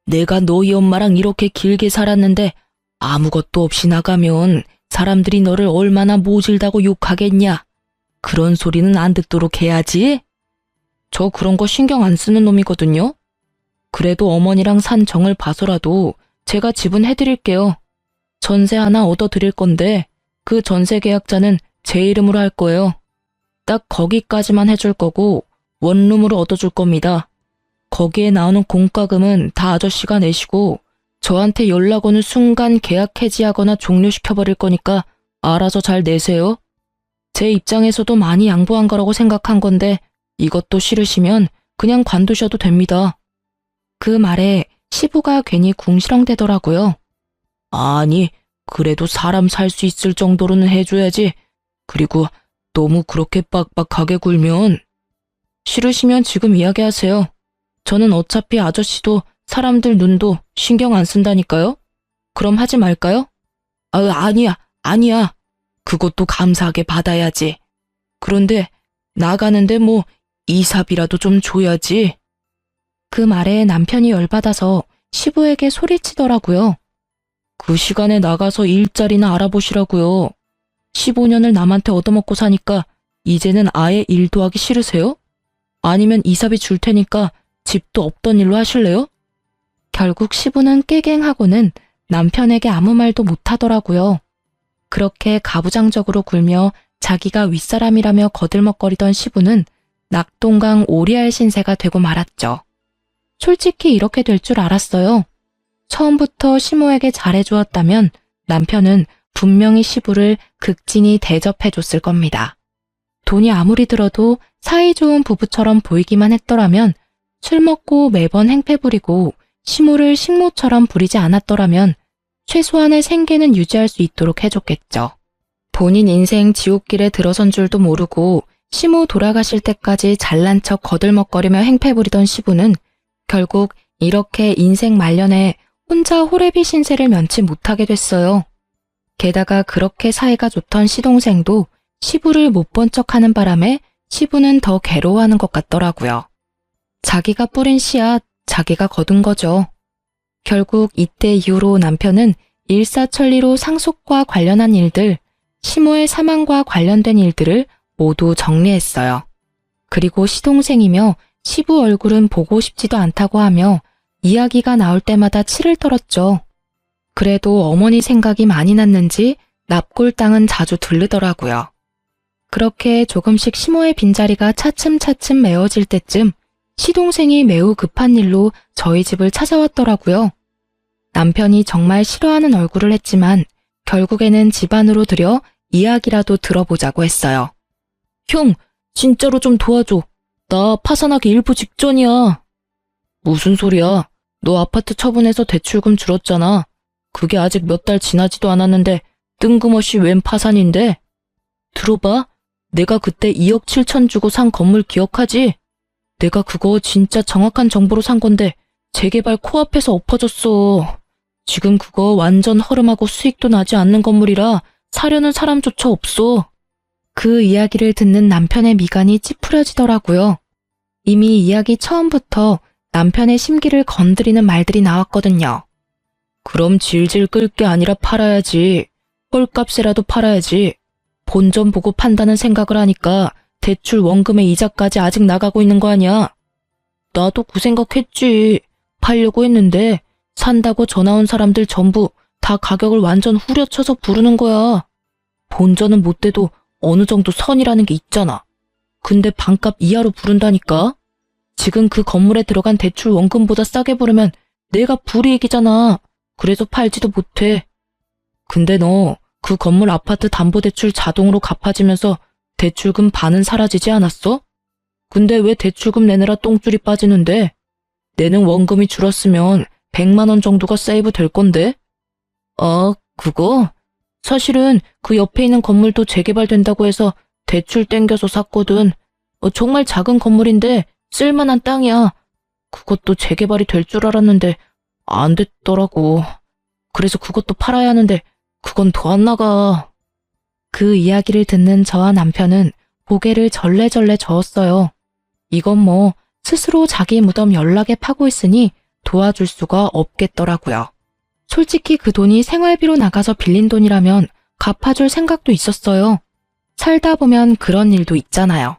내가 너희 엄마랑 이렇게 길게 살았는데 아무것도 없이 나가면 사람들이 너를 얼마나 모질다고 욕하겠냐. 그런 소리는 안 듣도록 해야지. 저 그런 거 신경 안 쓰는 놈이거든요. 그래도 어머니랑 산 정을 봐서라도 제가 지분해드릴게요. 전세 하나 얻어드릴 건데 그 전세 계약자는 제 이름으로 할 거예요. 딱 거기까지만 해줄 거고 원룸으로 얻어줄 겁니다. 거기에 나오는 공과금은 다 아저씨가 내시고 저한테 연락 오는 순간 계약 해지하거나 종료시켜버릴 거니까 알아서 잘 내세요. 제 입장에서도 많이 양보한 거라고 생각한 건데 이것도 싫으시면 그냥 관두셔도 됩니다. 그 말에 시부가 괜히 궁시렁대더라고요. 아니, 그래도 사람 살 수 있을 정도로는 해줘야지. 그리고 너무 그렇게 빡빡하게 굴면. 싫으시면 지금 이야기하세요. 저는 어차피 아저씨도 사람들 눈도 신경 안 쓴다니까요. 그럼 하지 말까요? 아니야. 그것도 감사하게 받아야지. 그런데 나가는데 뭐 이삽이라도 좀 줘야지. 그 말에 남편이 열받아서 시부에게 소리치더라고요. 그 시간에 나가서 일자리나 알아보시라고요. 15년을 남한테 얻어먹고 사니까 이제는 아예 일도 하기 싫으세요? 아니면 이삽이 줄 테니까 집도 없던 일로 하실래요? 결국 시부는 깨갱하고는 남편에게 아무 말도 못하더라고요. 그렇게 가부장적으로 굴며 자기가 윗사람이라며 거들먹거리던 시부는 낙동강 오리알 신세가 되고 말았죠. 솔직히 이렇게 될 줄 알았어요. 처음부터 시모에게 잘해주었다면 남편은 분명히 시부를 극진히 대접해줬을 겁니다. 돈이 아무리 들어도 사이좋은 부부처럼 보이기만 했더라면, 술 먹고 매번 행패 부리고 시모를 식모처럼 부리지 않았더라면 최소한의 생계는 유지할 수 있도록 해줬겠죠. 본인 인생 지옥길에 들어선 줄도 모르고 시모 돌아가실 때까지 잘난 척 거들먹거리며 행패 부리던 시부는 결국 이렇게 인생 말년에 혼자 호래비 신세를 면치 못하게 됐어요. 게다가 그렇게 사이가 좋던 시동생도 시부를 못 본 척하는 바람에 시부는 더 괴로워하는 것 같더라고요. 자기가 뿌린 씨앗, 자기가 거둔 거죠. 결국 이때 이후로 남편은 일사천리로 상속과 관련한 일들, 시모의 사망과 관련된 일들을 모두 정리했어요. 그리고 시동생이며 시부 얼굴은 보고 싶지도 않다고 하며 이야기가 나올 때마다 치를 떨었죠. 그래도 어머니 생각이 많이 났는지 납골 땅은 자주 들르더라고요. 그렇게 조금씩 시모의 빈자리가 차츰차츰 메워질 때쯤 시동생이 매우 급한 일로 저희 집을 찾아왔더라고요. 남편이 정말 싫어하는 얼굴을 했지만 결국에는 집 안으로 들여 이야기라도 들어보자고 했어요. 형, 진짜로 좀 도와줘. 나 파산하기 일부 직전이야. 무슨 소리야? 너 아파트 처분해서 대출금 줄었잖아. 그게 아직 몇 달 지나지도 않았는데 뜬금없이 웬 파산인데? 들어봐. 내가 그때 2억 7천 주고 산 건물 기억하지? 내가 그거 진짜 정확한 정보로 산 건데 재개발 코앞에서 엎어졌어. 지금 그거 완전 허름하고 수익도 나지 않는 건물이라 사려는 사람조차 없어. 그 이야기를 듣는 남편의 미간이 찌푸려지더라고요. 이미 이야기 처음부터 남편의 심기를 건드리는 말들이 나왔거든요. 그럼 질질 끌 게 아니라 팔아야지. 헐값이라도 팔아야지. 본전 보고 판다는 생각을 하니까 대출 원금의 이자까지 아직 나가고 있는 거 아니야. 나도 그 생각했지. 팔려고 했는데 산다고 전화 온 사람들 전부 다 가격을 완전 후려쳐서 부르는 거야. 본전은 못 돼도 어느 정도 선이라는 게 있잖아. 근데 반값 이하로 부른다니까? 지금 그 건물에 들어간 대출 원금보다 싸게 부르면 내가 불이익이잖아. 그래서 팔지도 못해. 근데 너 그 건물 아파트 담보대출 자동으로 갚아지면서 대출금 반은 사라지지 않았어? 근데 왜 대출금 내느라 똥줄이 빠지는데? 내는 원금이 줄었으면 100만 원 정도가 세이브 될 건데? 그거? 사실은 그 옆에 있는 건물도 재개발된다고 해서 대출 땡겨서 샀거든. 정말 작은 건물인데 쓸만한 땅이야. 그것도 재개발이 될 줄 알았는데 안 됐더라고. 그래서 그것도 팔아야 하는데 그건 더 안 나가. 그 이야기를 듣는 저와 남편은 고개를 절레절레 저었어요. 이건 뭐 스스로 자기 무덤 연락에 파고 있으니 도와줄 수가 없겠더라고요. 솔직히 그 돈이 생활비로 나가서 빌린 돈이라면 갚아줄 생각도 있었어요. 살다 보면 그런 일도 있잖아요.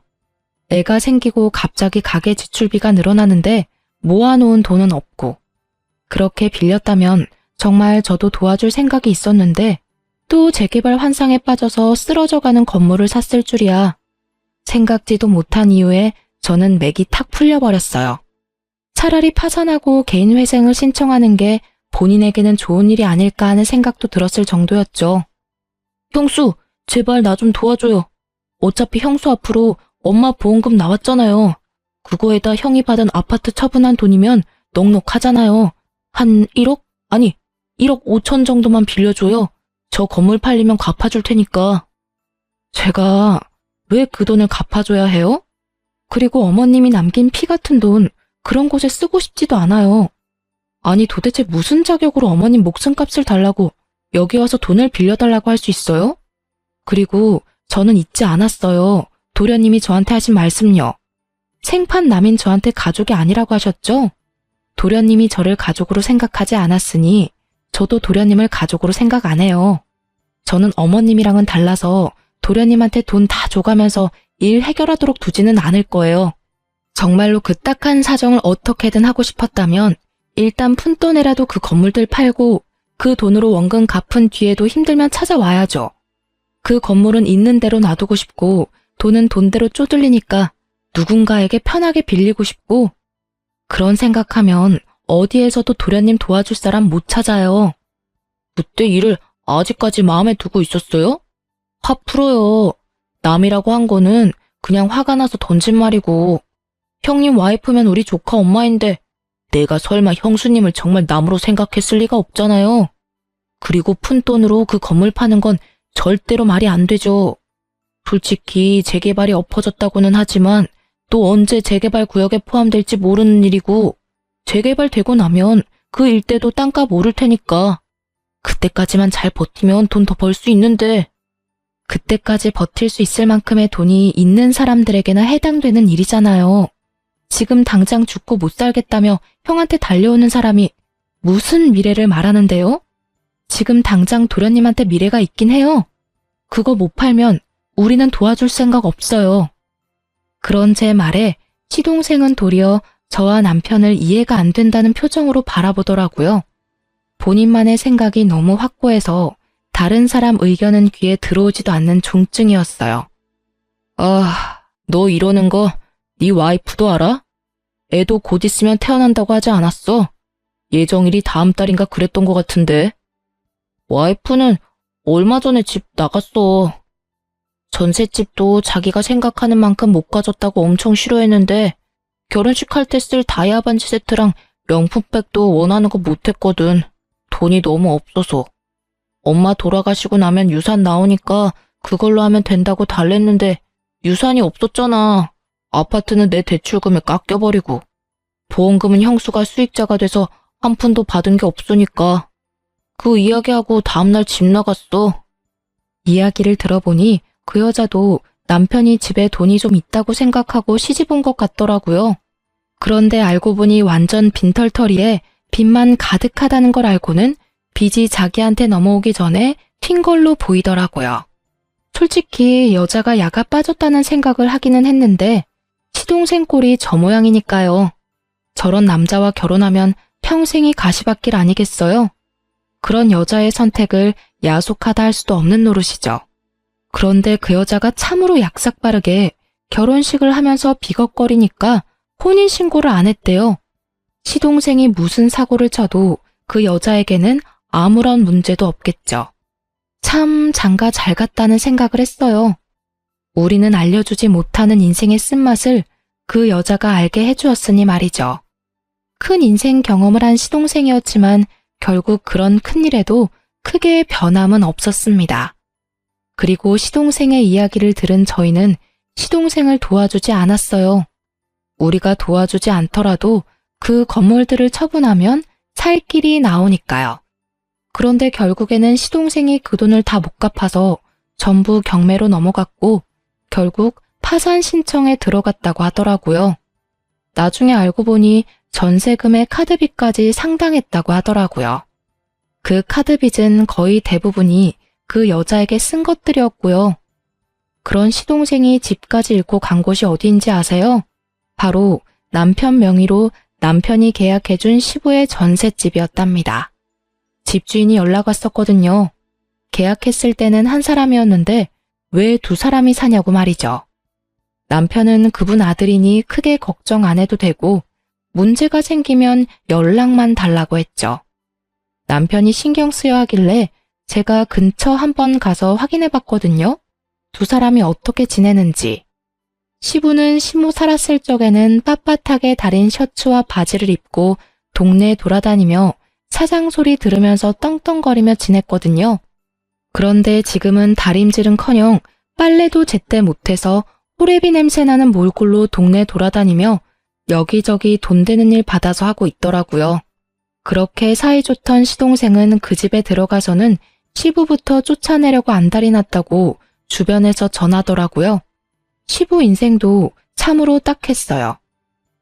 애가 생기고 갑자기 가계 지출비가 늘어나는데 모아놓은 돈은 없고, 그렇게 빌렸다면 정말 저도 도와줄 생각이 있었는데 또 재개발 환상에 빠져서 쓰러져가는 건물을 샀을 줄이야. 생각지도 못한 이유에 저는 맥이 탁 풀려버렸어요. 차라리 파산하고 개인회생을 신청하는 게 본인에게는 좋은 일이 아닐까 하는 생각도 들었을 정도였죠. 형수, 제발 나 좀 도와줘요. 어차피 형수 앞으로 엄마 보험금 나왔잖아요. 그거에다 형이 받은 아파트 처분한 돈이면 넉넉하잖아요. 한 1억? 아니, 1억 5천 정도만 빌려줘요. 저 건물 팔리면 갚아줄 테니까. 제가 왜 그 돈을 갚아줘야 해요? 그리고 어머님이 남긴 피 같은 돈, 그런 곳에 쓰고 싶지도 않아요. 아니 도대체 무슨 자격으로 어머님 목숨값을 달라고 여기 와서 돈을 빌려달라고 할 수 있어요? 그리고 저는 잊지 않았어요. 도련님이 저한테 하신 말씀요. 생판 남인 저한테 가족이 아니라고 하셨죠? 도련님이 저를 가족으로 생각하지 않았으니 저도 도련님을 가족으로 생각 안 해요. 저는 어머님이랑은 달라서 도련님한테 돈 다 줘가면서 일 해결하도록 두지는 않을 거예요. 정말로 그 딱한 사정을 어떻게든 하고 싶었다면 일단 푼돈에라도 그 건물들 팔고 그 돈으로 원금 갚은 뒤에도 힘들면 찾아와야죠. 그 건물은 있는 대로 놔두고 싶고 돈은 돈대로 쪼들리니까 누군가에게 편하게 빌리고 싶고, 그런 생각하면 어디에서도 도련님 도와줄 사람 못 찾아요. 그때 일을 아직까지 마음에 두고 있었어요? 화 풀어요. 남이라고 한 거는 그냥 화가 나서 던진 말이고, 형님 와이프면 우리 조카 엄마인데 내가 설마 형수님을 정말 남으로 생각했을 리가 없잖아요. 그리고 푼돈으로 그 건물 파는 건 절대로 말이 안 되죠. 솔직히 재개발이 엎어졌다고는 하지만 또 언제 재개발 구역에 포함될지 모르는 일이고, 재개발되고 나면 그 일대도 땅값 오를 테니까 그때까지만 잘 버티면 돈 더 벌 수 있는데. 그때까지 버틸 수 있을 만큼의 돈이 있는 사람들에게나 해당되는 일이잖아요. 지금 당장 죽고 못 살겠다며 형한테 달려오는 사람이 무슨 미래를 말하는데요? 지금 당장 도련님한테 미래가 있긴 해요. 그거 못 팔면 우리는 도와줄 생각 없어요. 그런 제 말에 시동생은 도리어 저와 남편을 이해가 안 된다는 표정으로 바라보더라고요. 본인만의 생각이 너무 확고해서 다른 사람 의견은 귀에 들어오지도 않는 종증이었어요. 너 이러는 거 네 와이프도 알아? 애도 곧 있으면 태어난다고 하지 않았어? 예정일이 다음 달인가 그랬던 것 같은데. 와이프는 얼마 전에 집 나갔어. 전셋집도 자기가 생각하는 만큼 못 가졌다고 엄청 싫어했는데 결혼식 할 때 쓸 다이아 반지 세트랑 명품백도 원하는 거 못했거든. 돈이 너무 없어서. 엄마 돌아가시고 나면 유산 나오니까 그걸로 하면 된다고 달랬는데 유산이 없었잖아. 아파트는 내 대출금에 깎여버리고. 보험금은 형수가 수익자가 돼서 한 푼도 받은 게 없으니까. 그 이야기하고 다음날 집 나갔어. 이야기를 들어보니 그 여자도 남편이 집에 돈이 좀 있다고 생각하고 시집 온 것 같더라고요. 그런데 알고 보니 완전 빈털터리에 빚만 가득하다는 걸 알고는 빚이 자기한테 넘어오기 전에 튄 걸로 보이더라고요. 솔직히 여자가 야가 빠졌다는 생각을 하기는 했는데 시동생 꼴이 저 모양이니까요. 저런 남자와 결혼하면 평생이 가시밭길 아니겠어요? 그런 여자의 선택을 야속하다 할 수도 없는 노릇이죠. 그런데 그 여자가 참으로 약삭빠르게 결혼식을 하면서 비걱거리니까 혼인신고를 안 했대요. 시동생이 무슨 사고를 쳐도 그 여자에게는 아무런 문제도 없겠죠. 참 장가 잘 갔다는 생각을 했어요. 우리는 알려주지 못하는 인생의 쓴맛을 그 여자가 알게 해주었으니 말이죠. 큰 인생 경험을 한 시동생이었지만 결국 그런 큰일에도 크게 변함은 없었습니다. 그리고 시동생의 이야기를 들은 저희는 시동생을 도와주지 않았어요. 우리가 도와주지 않더라도 그 건물들을 처분하면 살 길이 나오니까요. 그런데 결국에는 시동생이 그 돈을 다 못 갚아서 전부 경매로 넘어갔고 결국 파산 신청에 들어갔다고 하더라고요. 나중에 알고 보니 전세금의 카드빚까지 상당했다고 하더라고요. 그 카드빚은 거의 대부분이 그 여자에게 쓴 것들이었고요. 그런 시동생이 집까지 잃고 간 곳이 어디인지 아세요? 바로 남편 명의로 남편이 계약해준 시부의 전셋집이었답니다. 집주인이 연락 왔었거든요. 계약했을 때는 한 사람이었는데 왜 두 사람이 사냐고 말이죠. 남편은 그분 아들이니 크게 걱정 안 해도 되고 문제가 생기면 연락만 달라고 했죠. 남편이 신경 쓰여 하길래 제가 근처 한번 가서 확인해 봤거든요. 두 사람이 어떻게 지내는지. 시부는 시모 살았을 적에는 빳빳하게 다린 셔츠와 바지를 입고 동네 돌아다니며 사장 소리 들으면서 떵떵거리며 지냈거든요. 그런데 지금은 다림질은커녕 빨래도 제때 못해서 호레비 냄새나는 몰골로 동네 돌아다니며 여기저기 돈 되는 일 받아서 하고 있더라고요. 그렇게 사이좋던 시동생은 그 집에 들어가서는 시부부터 쫓아내려고 안달이 났다고 주변에서 전하더라고요. 시부 인생도 참으로 딱했어요.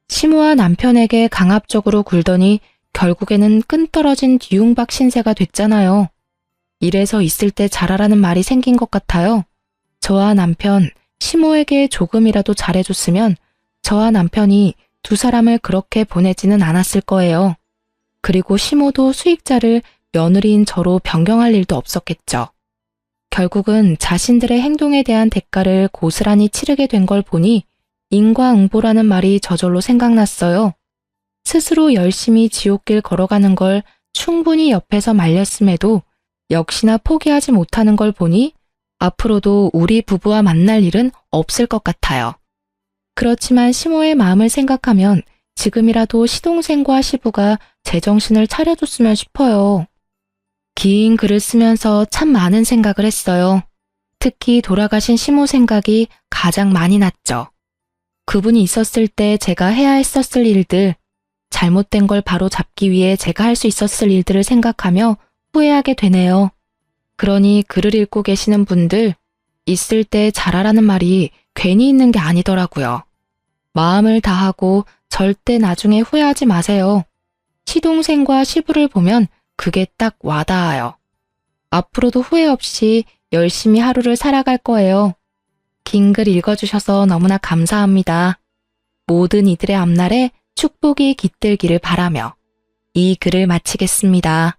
시모와 남편에게 강압적으로 굴더니 결국에는 끈떨어진 뒤움박 신세가 됐잖아요. 이래서 있을 때 잘하라는 말이 생긴 것 같아요. 저와 남편, 시모에게 조금이라도 잘해줬으면 저와 남편이 두 사람을 그렇게 보내지는 않았을 거예요. 그리고 시모도 수익자를 며느리인 저로 변경할 일도 없었겠죠. 결국은 자신들의 행동에 대한 대가를 고스란히 치르게 된 걸 보니 인과응보라는 말이 저절로 생각났어요. 스스로 열심히 지옥길 걸어가는 걸 충분히 옆에서 말렸음에도 역시나 포기하지 못하는 걸 보니 앞으로도 우리 부부와 만날 일은 없을 것 같아요. 그렇지만 시모의 마음을 생각하면 지금이라도 시동생과 시부가 제정신을 차려줬으면 싶어요. 긴 글을 쓰면서 참 많은 생각을 했어요. 특히 돌아가신 시모 생각이 가장 많이 났죠. 그분이 있었을 때 제가 해야 했었을 일들, 잘못된 걸 바로 잡기 위해 제가 할 수 있었을 일들을 생각하며 후회하게 되네요. 그러니 글을 읽고 계시는 분들, 있을 때 잘하라는 말이 괜히 있는 게 아니더라고요. 마음을 다하고 절대 나중에 후회하지 마세요. 시동생과 시부를 보면 그게 딱 와닿아요. 앞으로도 후회 없이 열심히 하루를 살아갈 거예요. 긴 글 읽어주셔서 너무나 감사합니다. 모든 이들의 앞날에 축복이 깃들기를 바라며 이 글을 마치겠습니다.